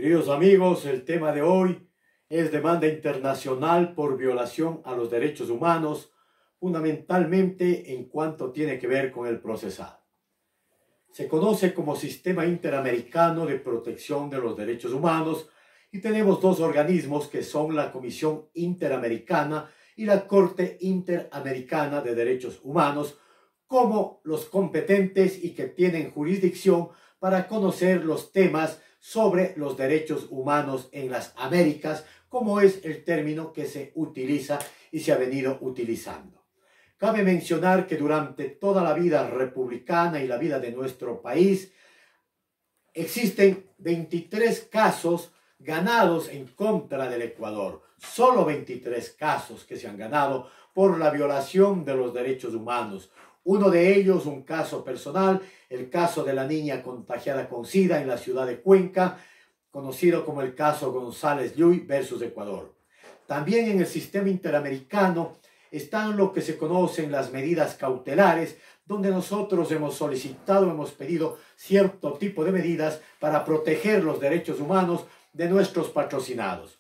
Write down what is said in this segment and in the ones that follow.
Queridos amigos, el tema de hoy es demanda internacional por violación a los derechos humanos, fundamentalmente en cuanto tiene que ver con el procesado. Se conoce como Sistema Interamericano de Protección de los Derechos Humanos y tenemos dos organismos que son la Comisión Interamericana y la Corte Interamericana de Derechos Humanos como los competentes y que tienen jurisdicción para conocer los temas sobre los derechos humanos en las Américas, como es el término que se utiliza y se ha venido utilizando. Cabe mencionar que durante toda la vida republicana y la vida de nuestro país existen 23 casos ganados en contra del Ecuador. Solo 23 casos que se han ganado por la violación de los derechos humanos. Uno de ellos, un caso personal, el caso de la niña contagiada con SIDA en la ciudad de Cuenca, conocido como el caso González Lluy versus Ecuador. También en el sistema interamericano están lo que se conocen las medidas cautelares, donde nosotros hemos solicitado, hemos pedido cierto tipo de medidas para proteger los derechos humanos de nuestros patrocinados.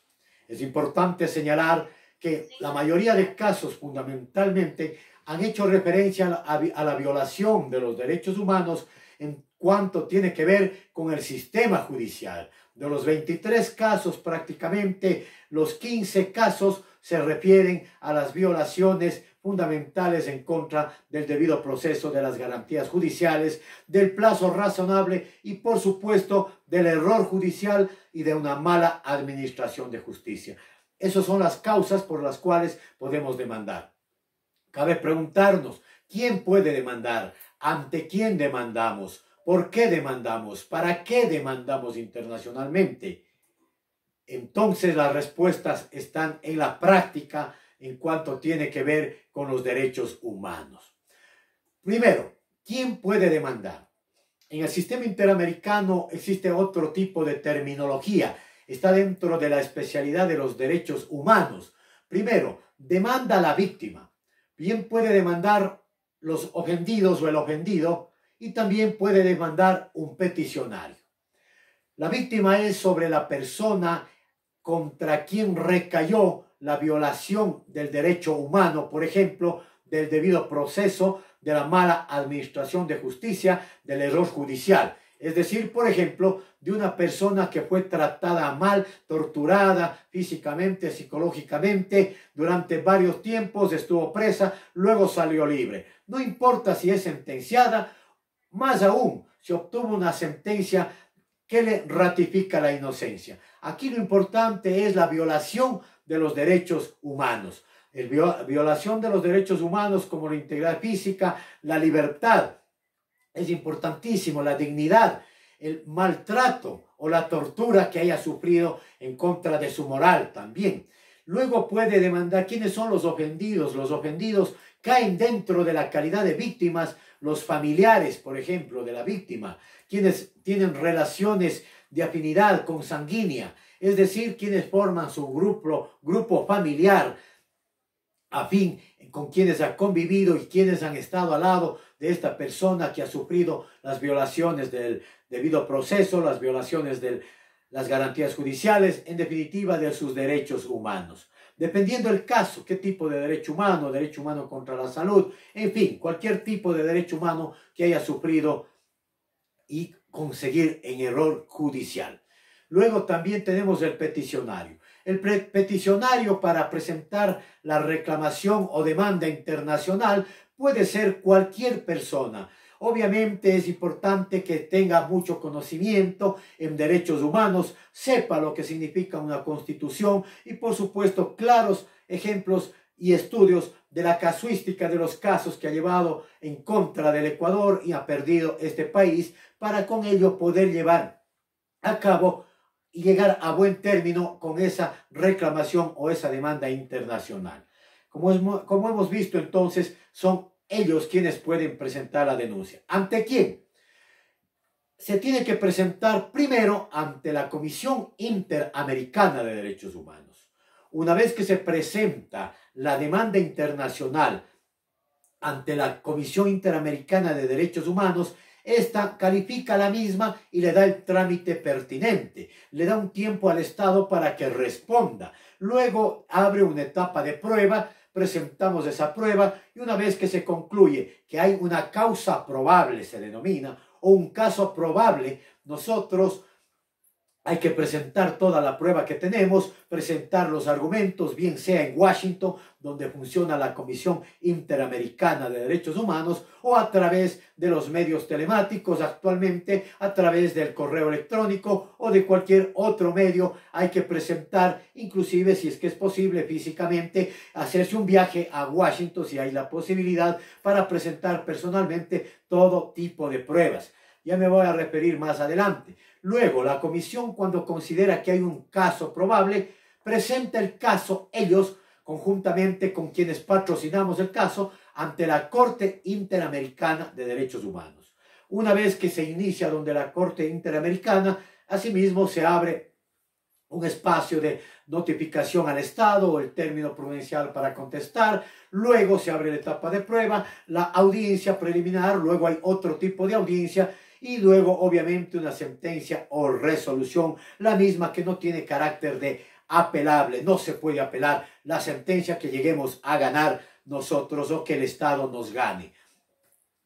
Es importante señalar que la mayoría de casos fundamentalmente han hecho referencia a la violación de los derechos humanos en cuanto tiene que ver con el sistema judicial. De los 23 casos, prácticamente los 15 casos se refieren a las violaciones fundamentales en contra del debido proceso, de las garantías judiciales, del plazo razonable y, por supuesto, del error judicial y de una mala administración de justicia. Esas son las causas por las cuales podemos demandar. Cabe preguntarnos, ¿quién puede demandar? ¿Ante quién demandamos? ¿Por qué demandamos? ¿Para qué demandamos internacionalmente? Entonces las respuestas están en la práctica en cuanto tiene que ver con los derechos humanos. Primero, ¿quién puede demandar? En el sistema interamericano existe otro tipo de terminología. Está dentro de la especialidad de los derechos humanos. Primero, demanda a la víctima. Bien puede demandar los ofendidos o el ofendido y también puede demandar un peticionario. La víctima es sobre la persona contra quien recayó la violación del derecho humano, por ejemplo, del debido proceso, de la mala administración de justicia, del error judicial. Es decir, por ejemplo, de una persona que fue tratada mal, torturada físicamente, psicológicamente, durante varios tiempos, estuvo presa, luego salió libre. No importa si es sentenciada, más aún, si obtuvo una sentencia que le ratifica la inocencia. Aquí lo importante es la violación de los derechos humanos. Violación de los derechos humanos como la integridad física, la libertad. Es importantísimo la dignidad, el maltrato o la tortura que haya sufrido en contra de su moral también. Luego puede demandar quiénes son los ofendidos. Los ofendidos caen dentro de la calidad de víctimas, los familiares, por ejemplo, de la víctima, quienes tienen relaciones de afinidad consanguínea, es decir, quienes forman su grupo familiar afín con quienes ha convivido y quienes han estado al lado de esta persona que ha sufrido las violaciones del debido proceso, las violaciones de las garantías judiciales, en definitiva de sus derechos humanos. Dependiendo del caso, qué tipo de derecho humano contra la salud, en fin, cualquier tipo de derecho humano que haya sufrido y conseguir en error judicial. Luego también tenemos el peticionario. El peticionario para presentar la reclamación o demanda internacional puede ser cualquier persona. Obviamente es importante que tenga mucho conocimiento en derechos humanos, sepa lo que significa una constitución y por supuesto claros ejemplos y estudios de la casuística de los casos que ha llevado en contra del Ecuador y ha perdido este país para con ello poder llevar a cabo y llegar a buen término con esa reclamación o esa demanda internacional. Como hemos visto entonces, son ellos quienes pueden presentar la denuncia. ¿Ante quién? Se tiene que presentar primero ante la Comisión Interamericana de Derechos Humanos. Una vez que se presenta la demanda internacional ante la Comisión Interamericana de Derechos Humanos, esta califica la misma y le da el trámite pertinente, le da un tiempo al Estado para que responda. Luego abre una etapa de prueba, presentamos esa prueba y una vez que se concluye que hay una causa probable, se denomina, o un caso probable, nosotros hay que presentar toda la prueba que tenemos, presentar los argumentos, bien sea en Washington, donde funciona la Comisión Interamericana de Derechos Humanos, o a través de los medios telemáticos, actualmente a través del correo electrónico o de cualquier otro medio. Hay que presentar, inclusive si es que es posible físicamente, hacerse un viaje a Washington, si hay la posibilidad, para presentar personalmente todo tipo de pruebas. Ya me voy a referir más adelante. Luego, la comisión, cuando considera que hay un caso probable, presenta el caso, ellos, conjuntamente con quienes patrocinamos el caso, ante la Corte Interamericana de Derechos Humanos. Una vez que se inicia donde la Corte Interamericana, asimismo se abre un espacio de notificación al Estado o el término prudencial para contestar, luego se abre la etapa de prueba, la audiencia preliminar, luego hay otro tipo de audiencia, y luego obviamente una sentencia o resolución, la misma que no tiene carácter de apelable, no se puede apelar la sentencia que lleguemos a ganar nosotros o que el Estado nos gane.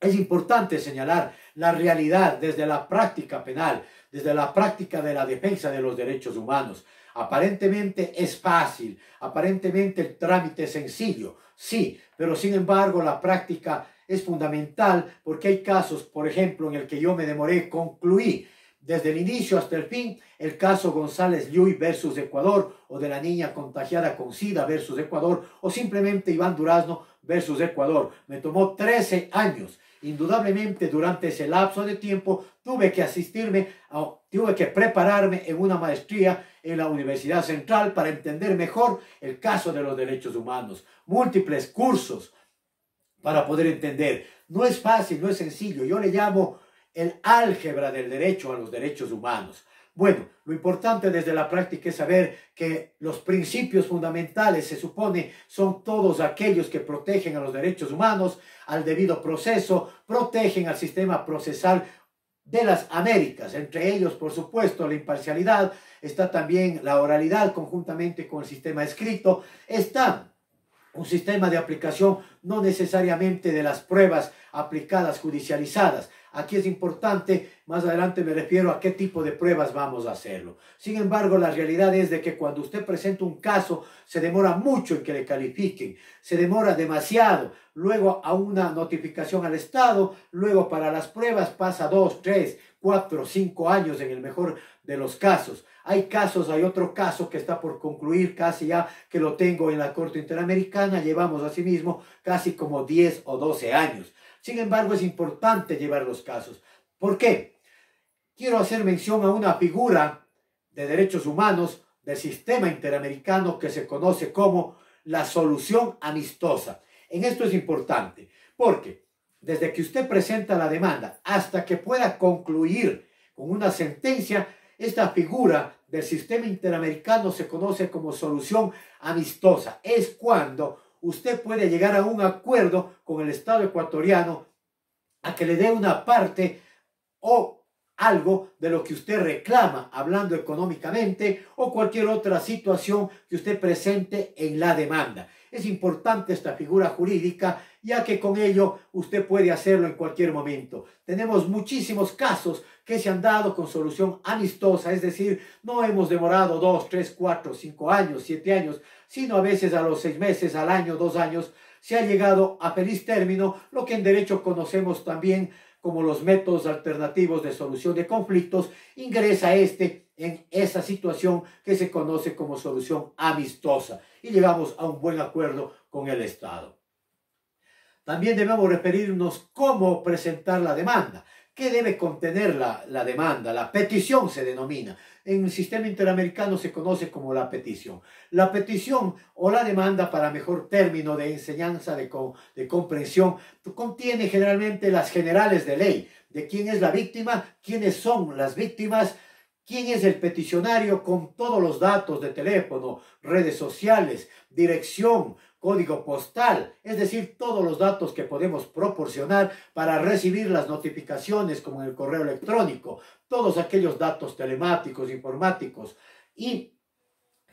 Es importante señalar la realidad desde la práctica penal, desde la práctica de la defensa de los derechos humanos. Aparentemente es fácil, aparentemente el trámite es sencillo, sí, pero sin embargo la práctica es fundamental porque hay casos, por ejemplo, en el que yo me demoré, concluí desde el inicio hasta el fin, el caso González Lluy versus Ecuador, o de la niña contagiada con SIDA versus Ecuador, o simplemente Iván Durazno versus Ecuador. Me tomó 13 años. Indudablemente durante ese lapso de tiempo tuve que prepararme en una maestría en la Universidad Central para entender mejor el caso de los derechos humanos. Múltiples cursos para poder entender. No es fácil, no es sencillo. Yo le llamo el álgebra del derecho a los derechos humanos. Bueno, lo importante desde la práctica es saber que los principios fundamentales, se supone, son todos aquellos que protegen a los derechos humanos, al debido proceso, protegen al sistema procesal de las Américas, entre ellos, por supuesto, la imparcialidad, está también la oralidad conjuntamente con el sistema escrito, está un sistema de aplicación no necesariamente de las pruebas aplicadas judicializadas. Aquí es importante, más adelante me refiero a qué tipo de pruebas vamos a hacerlo. Sin embargo, la realidad es de que cuando usted presenta un caso, se demora mucho en que le califiquen, se demora demasiado, luego a una notificación al Estado, luego para las pruebas pasa 2, 3, 4, 5 años en el mejor de los casos. Hay otro caso que está por concluir casi ya, que lo tengo en la Corte Interamericana, llevamos asimismo casi como 10 o 12 años. Sin embargo, es importante llevar los casos. ¿Por qué? Quiero hacer mención a una figura de derechos humanos del sistema interamericano que se conoce como la solución amistosa. En esto es importante, porque desde que usted presenta la demanda hasta que pueda concluir con una sentencia, esta figura del sistema interamericano se conoce como solución amistosa. Es cuando usted puede llegar a un acuerdo con el Estado ecuatoriano a que le dé una parte o algo de lo que usted reclama, hablando económicamente, o cualquier otra situación que usted presente en la demanda. Es importante esta figura jurídica, ya que con ello usted puede hacerlo en cualquier momento. Tenemos muchísimos casos que se han dado con solución amistosa, es decir, no hemos demorado 2, 3, 4, 5 años, 7 años, sino a veces a los 6 meses, al año, 2 años, se ha llegado a feliz término, lo que en derecho conocemos también como los métodos alternativos de solución de conflictos. Ingresa en esa situación que se conoce como solución amistosa y llegamos a un buen acuerdo con el Estado. También debemos referirnos cómo presentar la demanda. ¿Qué debe contener la demanda? La petición se denomina. En el sistema interamericano se conoce como la petición. La petición o la demanda, para mejor término de enseñanza, de comprensión, contiene generalmente las generales de ley, de quién es la víctima, quiénes son las víctimas, quién es el peticionario, con todos los datos de teléfono, redes sociales, dirección, código postal, es decir, todos los datos que podemos proporcionar para recibir las notificaciones como en el correo electrónico, todos aquellos datos telemáticos, informáticos y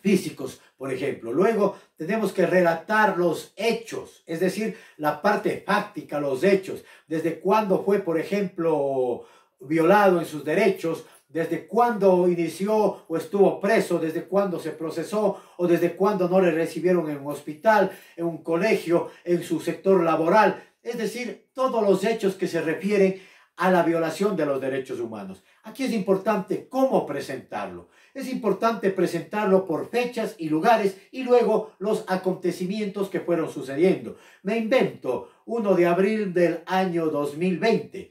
físicos, por ejemplo. Luego tenemos que relatar los hechos, es decir, la parte fáctica, los hechos, desde cuándo fue, por ejemplo, violado en sus derechos, desde cuándo inició o estuvo preso, desde cuándo se procesó o desde cuándo no le recibieron en un hospital, en un colegio, en su sector laboral, es decir, todos los hechos que se refieren a la violación de los derechos humanos. Aquí es importante cómo presentarlo. Es importante presentarlo por fechas y lugares y luego los acontecimientos que fueron sucediendo. Me invento 1 de abril del año 2020.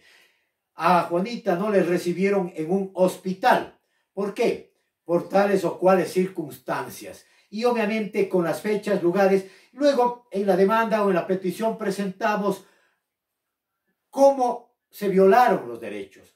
A Juanita no le recibieron en un hospital. ¿Por qué? Por tales o cuales circunstancias. Y obviamente con las fechas, lugares. Luego en la demanda o en la petición presentamos cómo se violaron los derechos.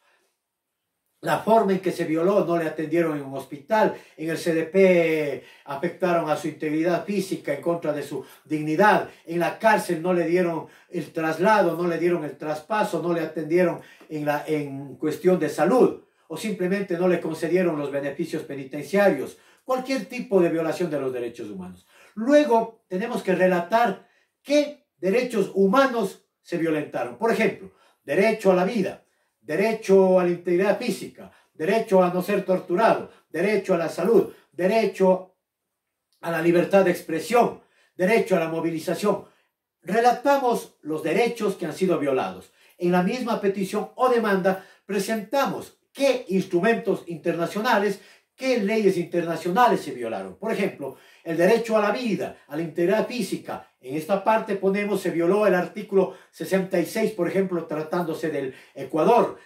La forma en que se violó, no le atendieron en un hospital, en el CDP afectaron a su integridad física en contra de su dignidad, en la cárcel no le dieron el traslado, no le dieron el traspaso, no le atendieron en cuestión de salud o simplemente no le concedieron los beneficios penitenciarios, cualquier tipo de violación de los derechos humanos. Luego tenemos que relatar qué derechos humanos se violentaron. Por ejemplo, derecho a la vida, derecho a la integridad física, derecho a no ser torturado, derecho a la salud, derecho a la libertad de expresión, derecho a la movilización. Relatamos los derechos que han sido violados. En la misma petición o demanda presentamos qué instrumentos internacionales, qué leyes internacionales se violaron. Por ejemplo, el derecho a la vida, a la integridad física. En esta parte ponemos, se violó el artículo 66, por ejemplo, tratándose del Ecuador.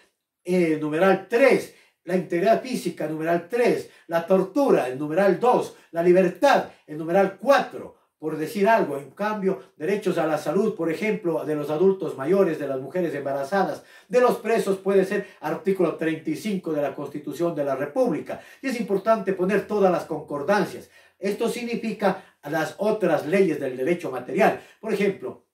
Numeral 3, la integridad física, numeral 3, la tortura, el numeral 2, la libertad, el numeral 4, por decir algo. En cambio, derechos a la salud, por ejemplo, de los adultos mayores, de las mujeres embarazadas, de los presos, puede ser artículo 35 de la Constitución de la República. Y es importante poner todas las concordancias. Esto significa las otras leyes del derecho material. Por ejemplo,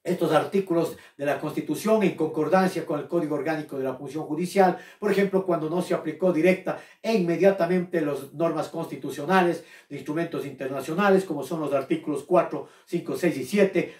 estos artículos de la Constitución en concordancia con el Código Orgánico de la Función Judicial, por ejemplo, cuando no se aplicó directa e inmediatamente las normas constitucionales de instrumentos internacionales, como son los artículos 4, 5, 6 y 7,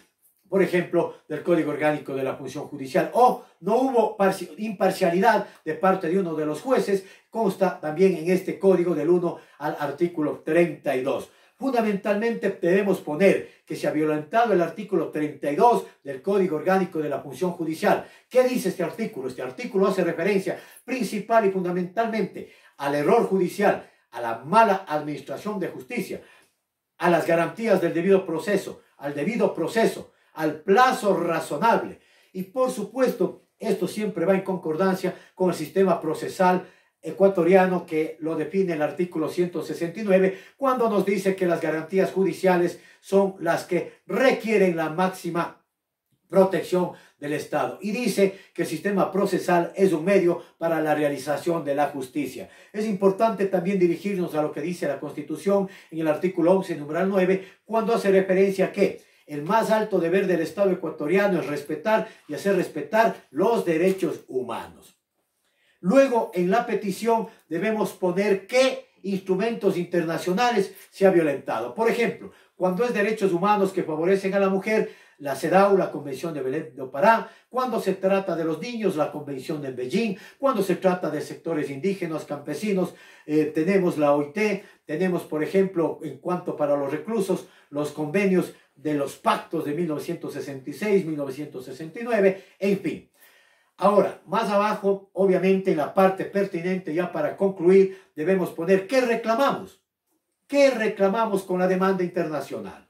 por ejemplo, del Código Orgánico de la Función Judicial, o no hubo imparcialidad de parte de uno de los jueces, consta también en este código del 1 al artículo 32. Fundamentalmente debemos poner que se ha violentado el artículo 32 del Código Orgánico de la Función Judicial. ¿Qué dice este artículo? Este artículo hace referencia principal y fundamentalmente al error judicial, a la mala administración de justicia, a las garantías del debido proceso, al plazo razonable. Y por supuesto, esto siempre va en concordancia con el sistema procesal ecuatoriano que lo define el artículo 169, cuando nos dice que las garantías judiciales son las que requieren la máxima protección del Estado. Y dice que el sistema procesal es un medio para la realización de la justicia. Es importante también dirigirnos a lo que dice la Constitución en el artículo 11, numeral 9, cuando hace referencia a que el más alto deber del Estado ecuatoriano es respetar y hacer respetar los derechos humanos. Luego, en la petición debemos poner qué instrumentos internacionales se ha violentado. Por ejemplo, cuando es derechos humanos que favorecen a la mujer, la CEDAW, la Convención de Belém do Pará; cuando se trata de los niños, la Convención de Beijing; cuando se trata de sectores indígenas, campesinos, tenemos la OIT; tenemos, por ejemplo, en cuanto para los reclusos, los convenios de los pactos de 1966, 1969, en fin. Ahora, más abajo, obviamente en la parte pertinente, ya para concluir, debemos poner ¿qué reclamamos? ¿Qué reclamamos con la demanda internacional?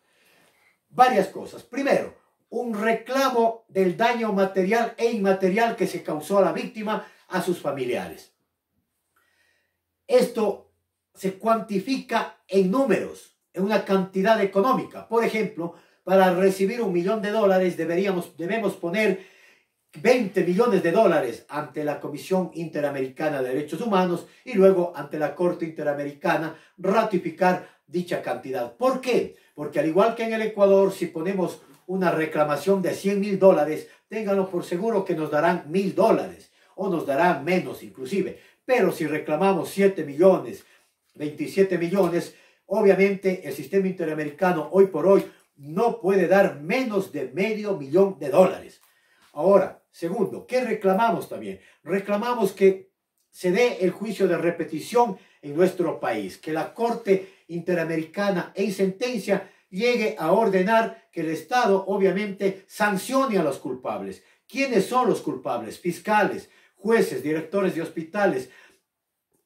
Varias cosas. Primero, un reclamo del daño material e inmaterial que se causó a la víctima, a sus familiares. Esto se cuantifica en números, en una cantidad económica. Por ejemplo, para recibir $1.000.000 debemos poner 20 millones de dólares ante la Comisión Interamericana de Derechos Humanos y luego ante la Corte Interamericana ratificar dicha cantidad. ¿Por qué? porque al igual que en el Ecuador, si ponemos una reclamación de $100.000, ténganlo por seguro que nos darán $1.000 o nos darán menos inclusive. Pero si reclamamos 7 millones, 27 millones, obviamente el sistema interamericano hoy por hoy no puede dar menos de $500.000. Ahora, segundo, ¿qué reclamamos también? Reclamamos que se dé el juicio de repetición en nuestro país, que la Corte Interamericana en sentencia llegue a ordenar que el Estado obviamente sancione a los culpables. ¿Quiénes son los culpables? Fiscales, jueces, directores de hospitales,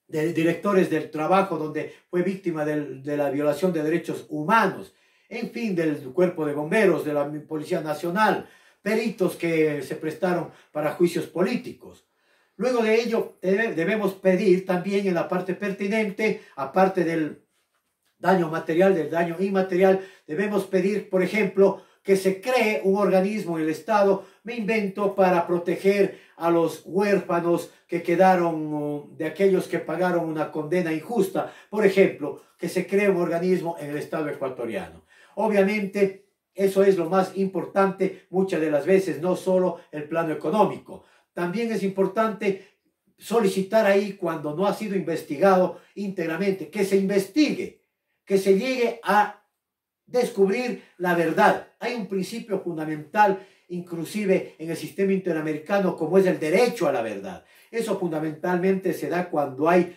directores del trabajo donde fue víctima de la violación de derechos humanos, en fin, del cuerpo de bomberos, de la Policía Nacional, peritos que se prestaron para juicios políticos. Luego de ello, debemos pedir también en la parte pertinente, aparte del daño material, del daño inmaterial, debemos pedir, por ejemplo, que se cree un organismo en el Estado, me invento, para proteger a los huérfanos que quedaron, de aquellos que pagaron una condena injusta. Por ejemplo, que se cree un organismo en el Estado ecuatoriano. Obviamente, eso es lo más importante muchas de las veces, no solo el plano económico. También es importante solicitar ahí, cuando no ha sido investigado íntegramente, que se investigue, que se llegue a descubrir la verdad. Hay un principio fundamental, inclusive en el sistema interamericano, como es el derecho a la verdad. Eso fundamentalmente se da cuando hay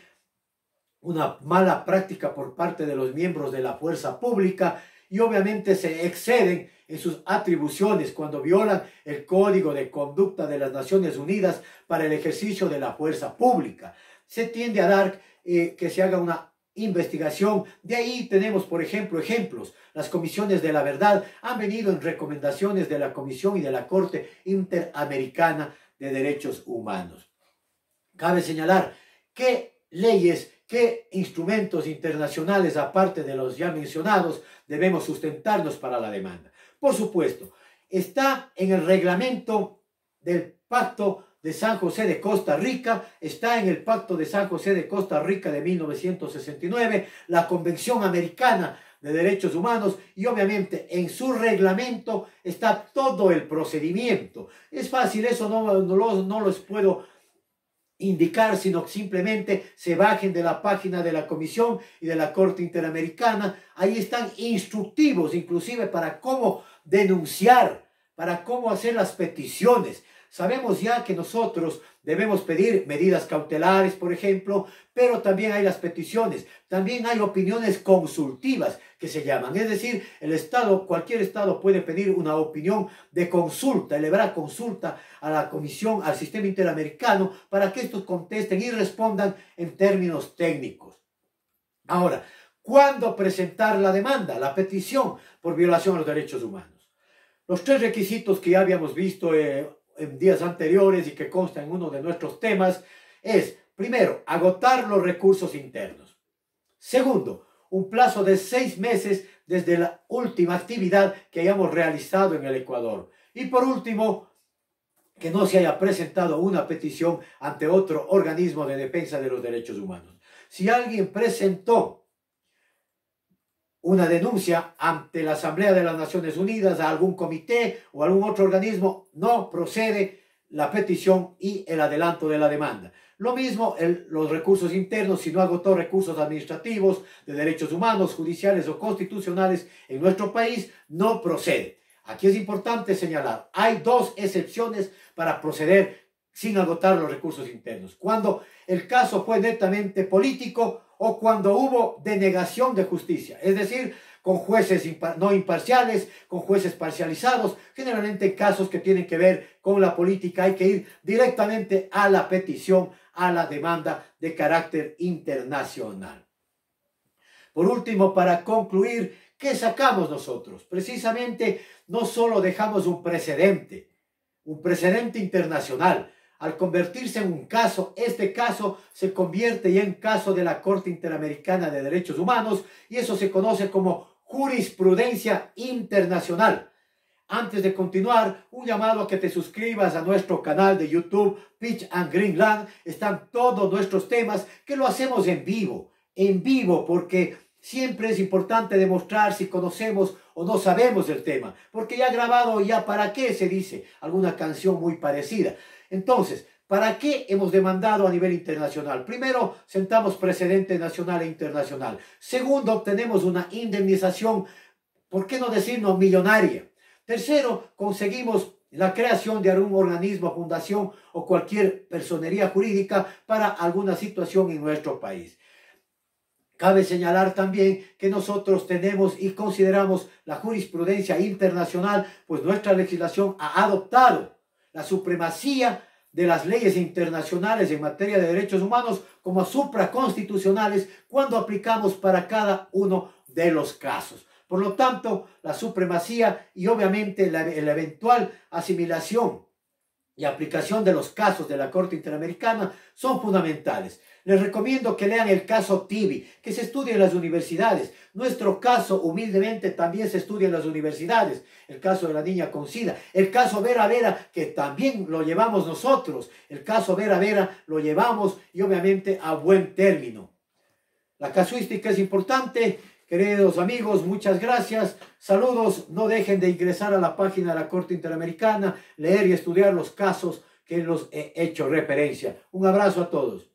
una mala práctica por parte de los miembros de la fuerza pública y obviamente se exceden en sus atribuciones cuando violan el Código de Conducta de las Naciones Unidas para el ejercicio de la fuerza pública. Se tiende a dar que se haga una investigación. De ahí tenemos, por ejemplo, ejemplos. Las comisiones de la verdad han venido en recomendaciones de la Comisión y de la Corte Interamericana de Derechos Humanos. Cabe señalar que leyes, qué instrumentos internacionales, aparte de los ya mencionados, debemos sustentarnos para la demanda. Por supuesto, está en el reglamento del Pacto de San José de Costa Rica, está en el Pacto de San José de Costa Rica de 1969, la Convención Americana de Derechos Humanos y obviamente en su reglamento está todo el procedimiento. Es fácil, eso no les puedo indicar, sino que simplemente se bajen de la página de la Comisión y de la Corte Interamericana. Ahí están instructivos inclusive para cómo denunciar, para cómo hacer las peticiones. Sabemos ya que nosotros debemos pedir medidas cautelares, por ejemplo, pero también hay las peticiones, también hay opiniones consultivas que se llaman. Es decir, el Estado, cualquier Estado puede pedir una opinión de consulta, elevar consulta a la Comisión, al sistema interamericano, para que estos contesten y respondan en términos técnicos. Ahora, ¿cuándo presentar la demanda, la petición por violación a los derechos humanos? Los tres requisitos que ya habíamos visto en días anteriores y que constan en uno de nuestros temas es, primero, agotar los recursos internos. Segundo, un plazo de 6 meses desde la última actividad que hayamos realizado en el Ecuador. Y por último, que no se haya presentado una petición ante otro organismo de defensa de los derechos humanos. Si alguien presentó una denuncia ante la Asamblea de las Naciones Unidas, a algún comité o algún otro organismo, no procede la petición y el adelanto de la demanda. Lo mismo los recursos internos, si no agotó recursos administrativos, de derechos humanos, judiciales o constitucionales en nuestro país, no procede. Aquí es importante señalar, hay dos excepciones para proceder sin agotar los recursos internos. Cuando el caso fue netamente político o cuando hubo denegación de justicia, es decir, con jueces no imparciales, con jueces parcializados, generalmente casos que tienen que ver con la política, hay que ir directamente a la petición, a la demanda de carácter internacional. Por último, para concluir, ¿qué sacamos nosotros? Precisamente, no solo dejamos un precedente internacional. Al convertirse en un caso, este caso se convierte ya en caso de la Corte Interamericana de Derechos Humanos y eso se conoce como jurisprudencia internacional. Antes de continuar, un llamado a que te suscribas a nuestro canal de YouTube, Pitch and Greenland. Están todos nuestros temas que lo hacemos en vivo porque Siempre es importante demostrar si conocemos o no sabemos del tema, porque ya grabado, ya para qué se dice alguna canción muy parecida. Entonces, ¿para qué hemos demandado a nivel internacional? Primero, sentamos precedente nacional e internacional. Segundo, obtenemos una indemnización, ¿por qué no decirnos millonaria? Tercero, conseguimos la creación de algún organismo, fundación o cualquier personería jurídica para alguna situación en nuestro país. Cabe señalar también que nosotros tenemos y consideramos la jurisprudencia internacional, pues nuestra legislación ha adoptado la supremacía de las leyes internacionales en materia de derechos humanos como supraconstitucionales cuando aplicamos para cada uno de los casos. Por lo tanto, la supremacía y obviamente la eventual asimilación y aplicación de los casos de la Corte Interamericana son fundamentales. Les recomiendo que lean el caso Tibi, que se estudia en las universidades. Nuestro caso, humildemente, también se estudia en las universidades. El caso de la niña con SIDA. El caso Vera Vera, que también lo llevamos nosotros. El caso Vera Vera lo llevamos y obviamente a buen término. La casuística es importante. Queridos amigos, muchas gracias. Saludos. No dejen de ingresar a la página de la Corte Interamericana, leer y estudiar los casos que los he hecho referencia. Un abrazo a todos.